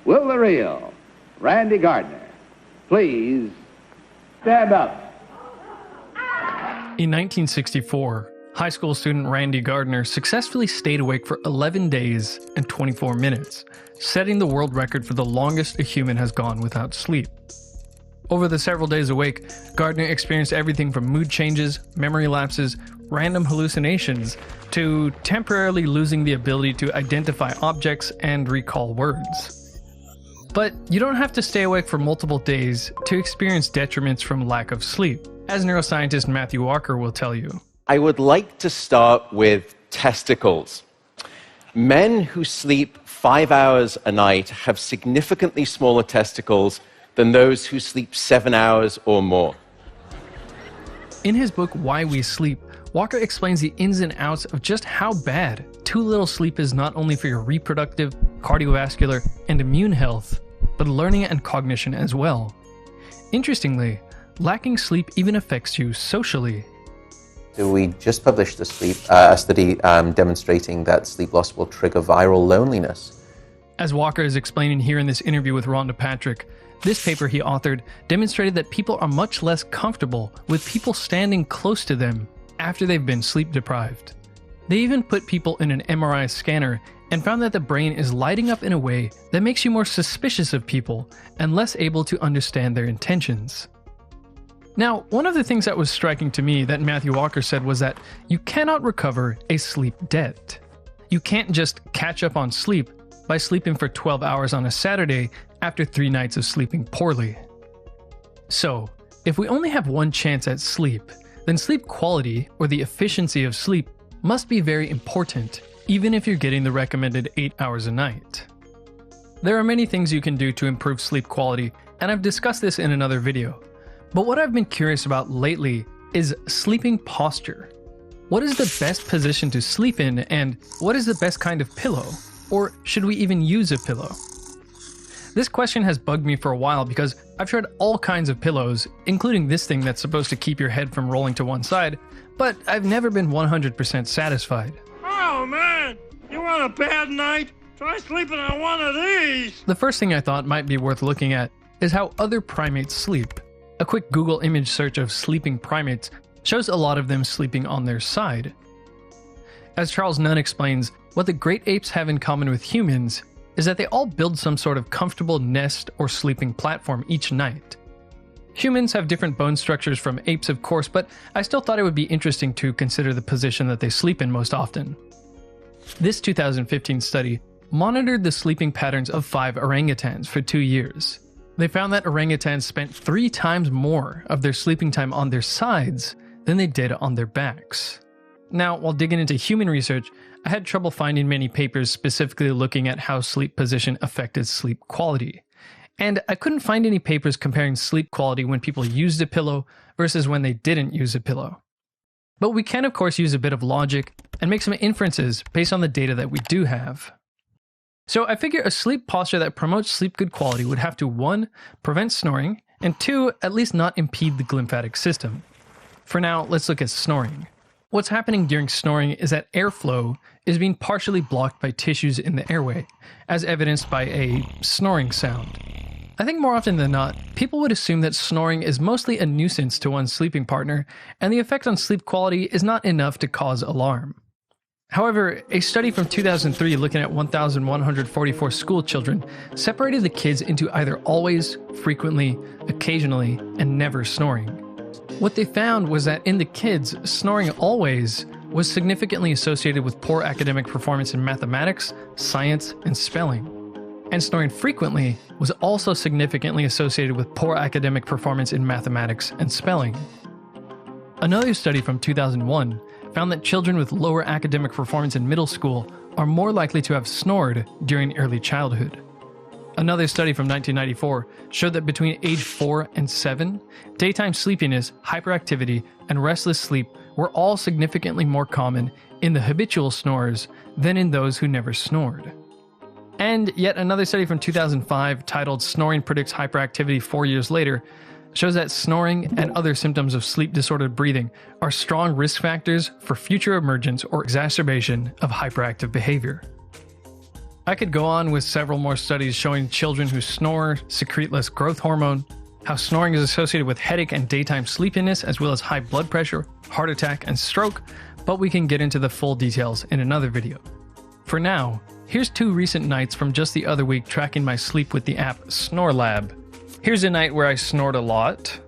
will the real Randy Gardner please stand up? In 1964, high school student Randy Gardner successfully stayed awake for 11 days and 24 minutes, setting the world record for the longest a human has gone without sleep. Over the several days awake, Gardner experienced everything from mood changes, memory lapses, random hallucinations, to temporarily losing the ability to identify objects and recall words. But you don't have to stay awake for multiple days to experience detriments from lack of sleep, as neuroscientist Matthew Walker will tell you. I would like to start with testicles. Men who sleep 5 hours a night have significantly smaller testicles than those who sleep 7 hours or more. In his book, Why We Sleep, Walker explains the ins and outs of just how bad too little sleep is not only for your reproductive, cardiovascular, and immune health, but learning and cognition as well. Interestingly, lacking sleep even affects you socially. So we just published a study demonstrating that sleep loss will trigger viral loneliness. As Walker is explaining here in this interview with Rhonda Patrick, this paper he authored demonstrated that people are much less comfortable with people standing close to them after they've been sleep deprived. They even put people in an MRI scanner and found that the brain is lighting up in a way that makes you more suspicious of people and less able to understand their intentions. Now, one of the things that was striking to me that Matthew Walker said was that you cannot recover a sleep debt. You can't just catch up on sleep by sleeping for 12 hours on a Saturday after 3 nights of sleeping poorly. So, if we only have one chance at sleep, then sleep quality, or the efficiency of sleep, must be very important, even if you're getting the recommended 8 hours a night. There are many things you can do to improve sleep quality, and I've discussed this in another video. But what I've been curious about lately is sleeping posture. What is the best position to sleep in, and what is the best kind of pillow? Or should we even use a pillow? This question has bugged me for a while because I've tried all kinds of pillows, including this thing that's supposed to keep your head from rolling to one side, but I've never been 100% satisfied. Oh man, you want a bad night? Try sleeping on one of these! The first thing I thought might be worth looking at is how other primates sleep. A quick Google image search of sleeping primates shows a lot of them sleeping on their side. As Charles Nunn explains, what the great apes have in common with humans is that they all build some sort of comfortable nest or sleeping platform each night. Humans have different bone structures from apes, of course, but I still thought it would be interesting to consider the position that they sleep in most often. This 2015 study monitored the sleeping patterns of 5 orangutans for 2 years. They found that orangutans spent 3 times more of their sleeping time on their sides than they did on their backs. Now, while digging into human research, I had trouble finding many papers specifically looking at how sleep position affected sleep quality. And I couldn't find any papers comparing sleep quality when people used a pillow versus when they didn't use a pillow. But we can of course use a bit of logic and make some inferences based on the data that we do have. So I figure a sleep posture that promotes sleep good quality would have to 1. Prevent snoring, and 2. At least not impede the glymphatic system. For now, let's look at snoring. What's happening during snoring is that airflow is being partially blocked by tissues in the airway, as evidenced by a snoring sound. I think more often than not, people would assume that snoring is mostly a nuisance to one's sleeping partner, and the effect on sleep quality is not enough to cause alarm. However, a study from 2003 looking at 1,144 school children separated the kids into either always, frequently, occasionally, and never snoring. What they found was that in the kids, snoring always was significantly associated with poor academic performance in mathematics, science, and spelling. And snoring frequently was also significantly associated with poor academic performance in mathematics and spelling. Another study from 2001 found that children with lower academic performance in middle school are more likely to have snored during early childhood. Another study from 1994 showed that between age 4 and 7, daytime sleepiness, hyperactivity, and restless sleep were all significantly more common in the habitual snorers than in those who never snored. And yet another study from 2005 titled "Snoring Predicts Hyperactivity 4 Years Later" shows that snoring and other symptoms of sleep-disordered breathing are strong risk factors for future emergence or exacerbation of hyperactive behavior. I could go on with several more studies showing children who snore secrete less growth hormone, how snoring is associated with headache and daytime sleepiness, as well as high blood pressure, heart attack, and stroke, but we can get into the full details in another video. For now, here's 2 recent nights from just the other week tracking my sleep with the app SnoreLab. Here's a night where I snored a lot,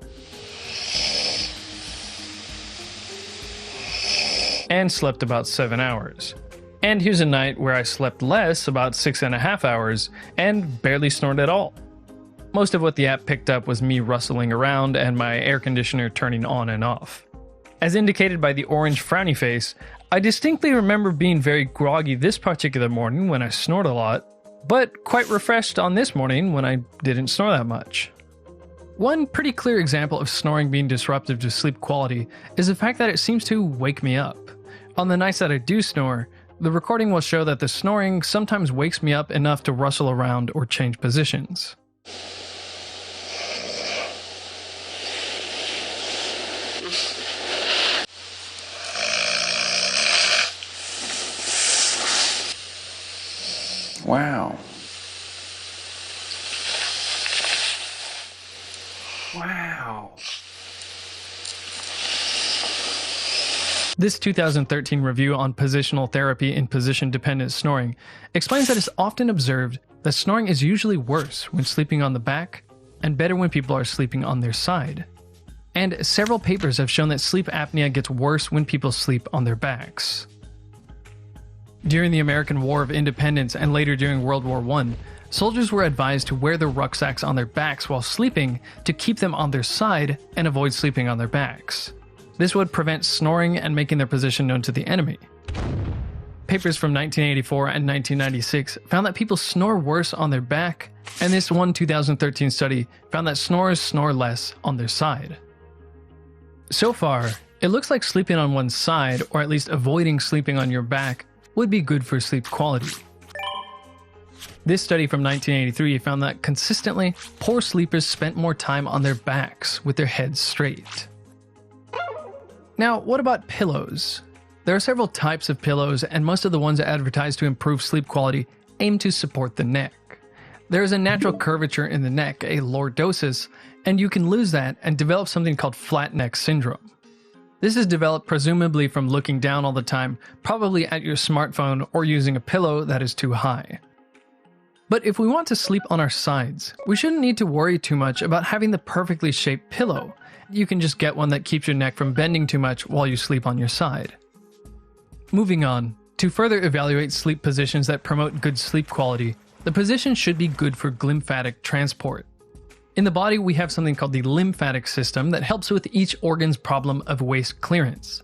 and slept about 7 hours. And here's a night where I slept less, about 6.5 hours, and barely snored at all. Most of what the app picked up was me rustling around and my air conditioner turning on and off. As indicated by the orange frowny face, I distinctly remember being very groggy this particular morning when I snored a lot, but quite refreshed on this morning when I didn't snore that much. One pretty clear example of snoring being disruptive to sleep quality is the fact that it seems to wake me up. On the nights that I do snore, the recording will show that the snoring sometimes wakes me up enough to rustle around or change positions. Wow. Wow. This 2013 review on positional therapy in position-dependent snoring explains that it's often observed that snoring is usually worse when sleeping on the back and better when people are sleeping on their side. And several papers have shown that sleep apnea gets worse when people sleep on their backs. During the American War of Independence and later during World War I, soldiers were advised to wear their rucksacks on their backs while sleeping to keep them on their side and avoid sleeping on their backs. This would prevent snoring and making their position known to the enemy. Papers from 1984 and 1996 found that people snore worse on their back, and this one 2013 study found that snorers snore less on their side. So far, it looks like sleeping on one side, or at least avoiding sleeping on your back, would be good for sleep quality. This study from 1983 found that consistently, poor sleepers spent more time on their backs with their heads straight. Now, what about pillows? There are several types of pillows, and most of the ones advertised to improve sleep quality aim to support the neck. There is a natural curvature in the neck, a lordosis, and you can lose that and develop something called flat neck syndrome. This is developed presumably from looking down all the time, probably at your smartphone or using a pillow that is too high. But if we want to sleep on our sides, we shouldn't need to worry too much about having the perfectly shaped pillow. You can just get one that keeps your neck from bending too much while you sleep on your side. Moving on, to further evaluate sleep positions that promote good sleep quality, the position should be good for glymphatic transport. In the body, we have something called the lymphatic system that helps with each organ's problem of waste clearance.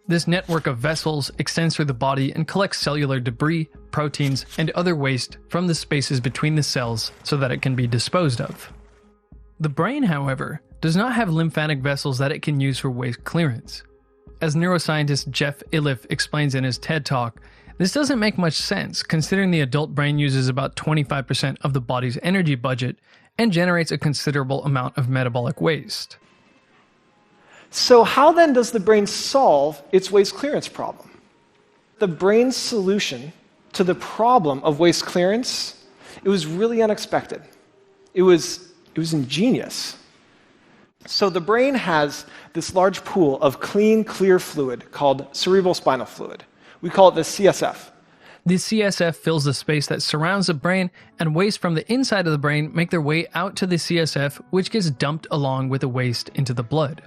This network of vessels extends through the body and collects cellular debris, proteins, and other waste from the spaces between the cells so that it can be disposed of. The brain, however, does not have lymphatic vessels that it can use for waste clearance. As neuroscientist Jeff Iliff explains in his TED Talk, this doesn't make much sense considering the adult brain uses about 25% of the body's energy budget and generates a considerable amount of metabolic waste. So how then does the brain solve its waste clearance problem? The brain's solution to the problem of waste clearance, it was really unexpected. It was ingenious. So the brain has this large pool of clean, clear fluid called cerebral spinal fluid. We call it the CSF. The CSF fills the space that surrounds the brain, and waste from the inside of the brain make their way out to the CSF, which gets dumped along with the waste into the blood.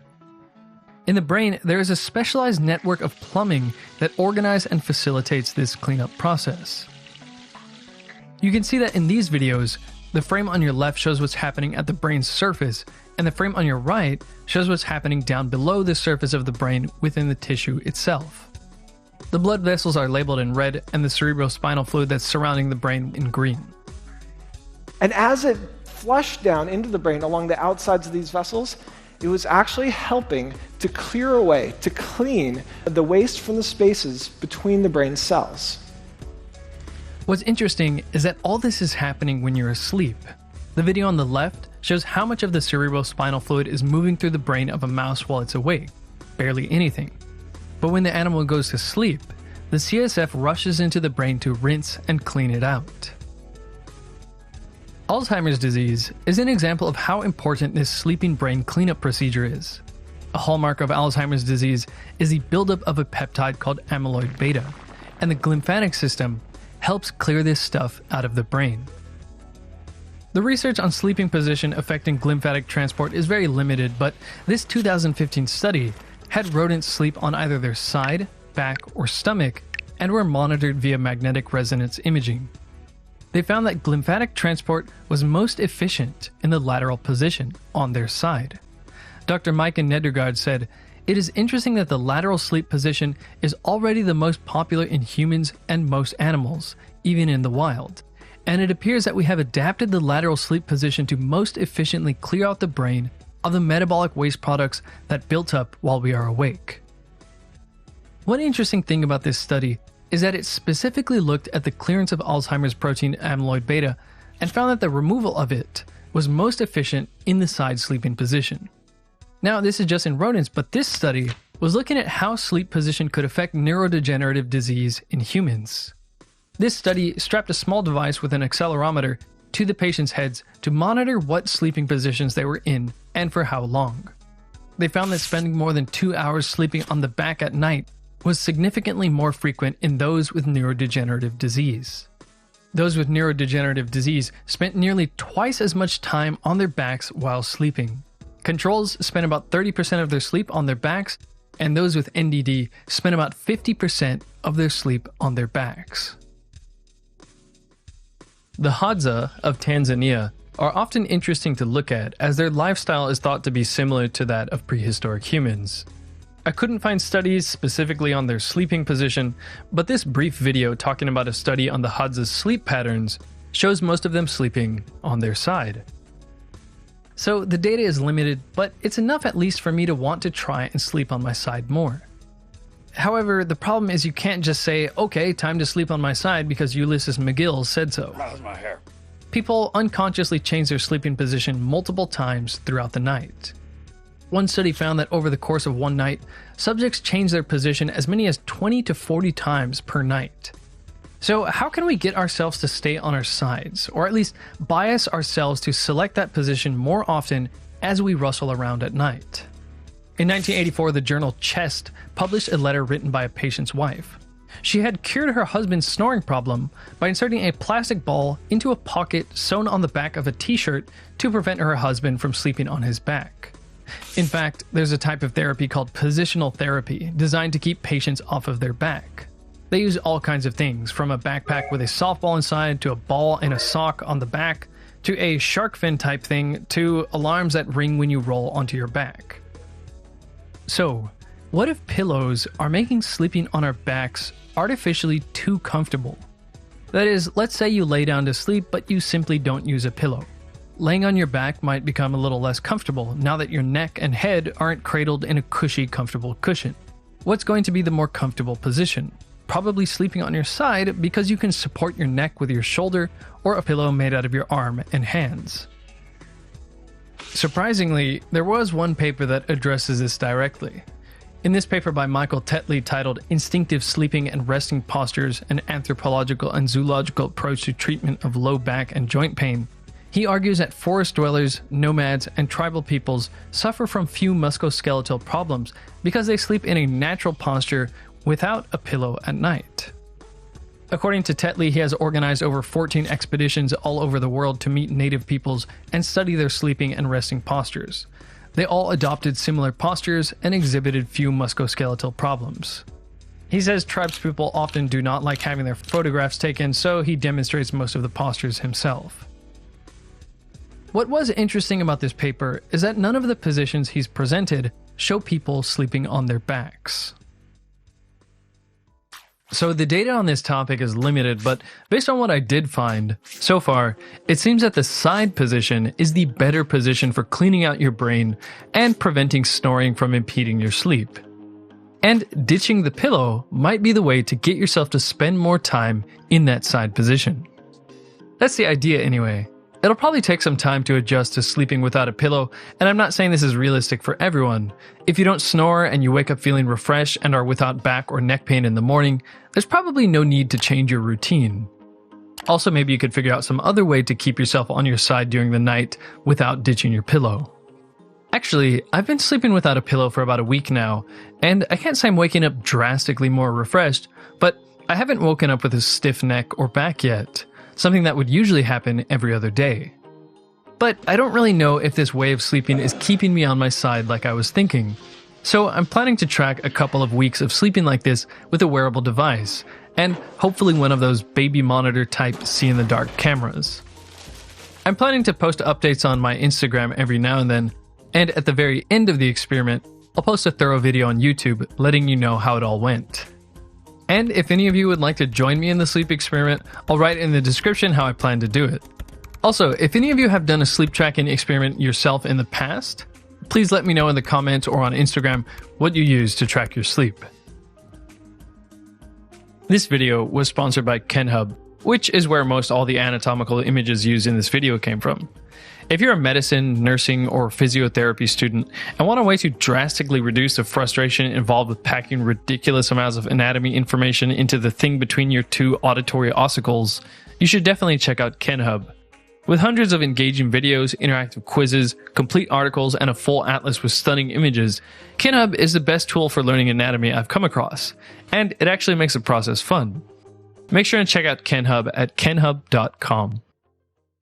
In the brain, there is a specialized network of plumbing that organizes and facilitates this cleanup process. You can see that in these videos, the frame on your left shows what's happening at the brain's surface, and the frame on your right shows what's happening down below the surface of the brain within the tissue itself. The blood vessels are labeled in red, and the cerebrospinal fluid that's surrounding the brain in green. And as it flushed down into the brain along the outsides of these vessels, it was actually helping to clear away, to clean the waste from the spaces between the brain cells. What's interesting is that all this is happening when you're asleep. The video on the left shows how much of the cerebrospinal fluid is moving through the brain of a mouse while it's awake. Barely anything. But when the animal goes to sleep, the CSF rushes into the brain to rinse and clean it out. Alzheimer's disease is an example of how important this sleeping brain cleanup procedure is. A hallmark of Alzheimer's disease is the buildup of a peptide called amyloid beta, and the glymphatic system helps clear this stuff out of the brain. The research on sleeping position affecting glymphatic transport is very limited, but this 2015 study had rodents sleep on either their side, back, or stomach and were monitored via magnetic resonance imaging. They found that glymphatic transport was most efficient in the lateral position on their side. Dr. Mike Nedergaard said, "It is interesting that the lateral sleep position is already the most popular in humans and most animals, even in the wild. And it appears that we have adapted the lateral sleep position to most efficiently clear out the brain of the metabolic waste products that built up while we are awake." One interesting thing about this study is that it specifically looked at the clearance of Alzheimer's protein amyloid beta and found that the removal of it was most efficient in the side sleeping position. Now, this is just in rodents, but this study was looking at how sleep position could affect neurodegenerative disease in humans. This study strapped a small device with an accelerometer to the patient's heads to monitor what sleeping positions they were in and for how long. They found that spending more than 2 hours sleeping on the back at night was significantly more frequent in those with neurodegenerative disease. Those with neurodegenerative disease spent nearly twice as much time on their backs while sleeping. Controls spent about 30% of their sleep on their backs, and those with NDD spent about 50% of their sleep on their backs. The Hadza of Tanzania are often interesting to look at, as their lifestyle is thought to be similar to that of prehistoric humans. I couldn't find studies specifically on their sleeping position, but this brief video talking about a study on the Hadza's sleep patterns shows most of them sleeping on their side. So the data is limited, but it's enough at least for me to want to try and sleep on my side more. However, the problem is you can't just say, okay, time to sleep on my side because Ulysses McGill said so. How's my hair? People unconsciously change their sleeping position multiple times throughout the night. One study found that over the course of one night, subjects change their position as many as 20 to 40 times per night. So how can we get ourselves to stay on our sides, or at least bias ourselves to select that position more often as we rustle around at night? In 1984, the journal Chest published a letter written by a patient's wife. She had cured her husband's snoring problem by inserting a plastic ball into a pocket sewn on the back of a t-shirt to prevent her husband from sleeping on his back. In fact, there's a type of therapy called positional therapy designed to keep patients off of their back. They use all kinds of things, from a backpack with a softball inside to a ball and a sock on the back, to a shark fin type thing, to alarms that ring when you roll onto your back. So, what if pillows are making sleeping on our backs artificially too comfortable? That is, let's say you lay down to sleep, but you simply don't use a pillow. Laying on your back might become a little less comfortable now that your neck and head aren't cradled in a cushy, comfortable cushion. What's going to be the more comfortable position? Probably sleeping on your side because you can support your neck with your shoulder or a pillow made out of your arm and hands. Surprisingly, there was one paper that addresses this directly. In this paper by Michael Tetley titled Instinctive Sleeping and Resting Postures: An Anthropological and Zoological Approach to Treatment of Low Back and Joint Pain, he argues that forest dwellers, nomads, and tribal peoples suffer from few musculoskeletal problems because they sleep in a natural posture without a pillow at night. According to Tetley, he has organized over 14 expeditions all over the world to meet native peoples and study their sleeping and resting postures. They all adopted similar postures and exhibited few musculoskeletal problems. He says tribespeople often do not like having their photographs taken, so he demonstrates most of the postures himself. What was interesting about this paper is that none of the positions he's presented show people sleeping on their backs. So the data on this topic is limited, but based on what I did find so far, it seems that the side position is the better position for cleaning out your brain and preventing snoring from impeding your sleep. And ditching the pillow might be the way to get yourself to spend more time in that side position. That's the idea anyway. It'll probably take some time to adjust to sleeping without a pillow, and I'm not saying this is realistic for everyone. If you don't snore and you wake up feeling refreshed and are without back or neck pain in the morning, there's probably no need to change your routine. Also, maybe you could figure out some other way to keep yourself on your side during the night without ditching your pillow. Actually, I've been sleeping without a pillow for about a week now, and I can't say I'm waking up drastically more refreshed, but I haven't woken up with a stiff neck or back yet, something that would usually happen every other day. But I don't really know if this way of sleeping is keeping me on my side like I was thinking, so I'm planning to track a couple of weeks of sleeping like this with a wearable device, and hopefully one of those baby monitor type see-in-the-dark cameras. I'm planning to post updates on my Instagram every now and then, and at the very end of the experiment, I'll post a thorough video on YouTube letting you know how it all went. And if any of you would like to join me in the sleep experiment, I'll write in the description how I plan to do it. Also, if any of you have done a sleep tracking experiment yourself in the past, please let me know in the comments or on Instagram what you use to track your sleep. This video was sponsored by KenHub, which is where most all the anatomical images used in this video came from. If you're a medicine, nursing, or physiotherapy student and want a way to drastically reduce the frustration involved with packing ridiculous amounts of anatomy information into the thing between your two auditory ossicles, you should definitely check out KenHub. With hundreds of engaging videos, interactive quizzes, complete articles, and a full atlas with stunning images, KenHub is the best tool for learning anatomy I've come across, and it actually makes the process fun. Make sure and check out KenHub at kenhub.com.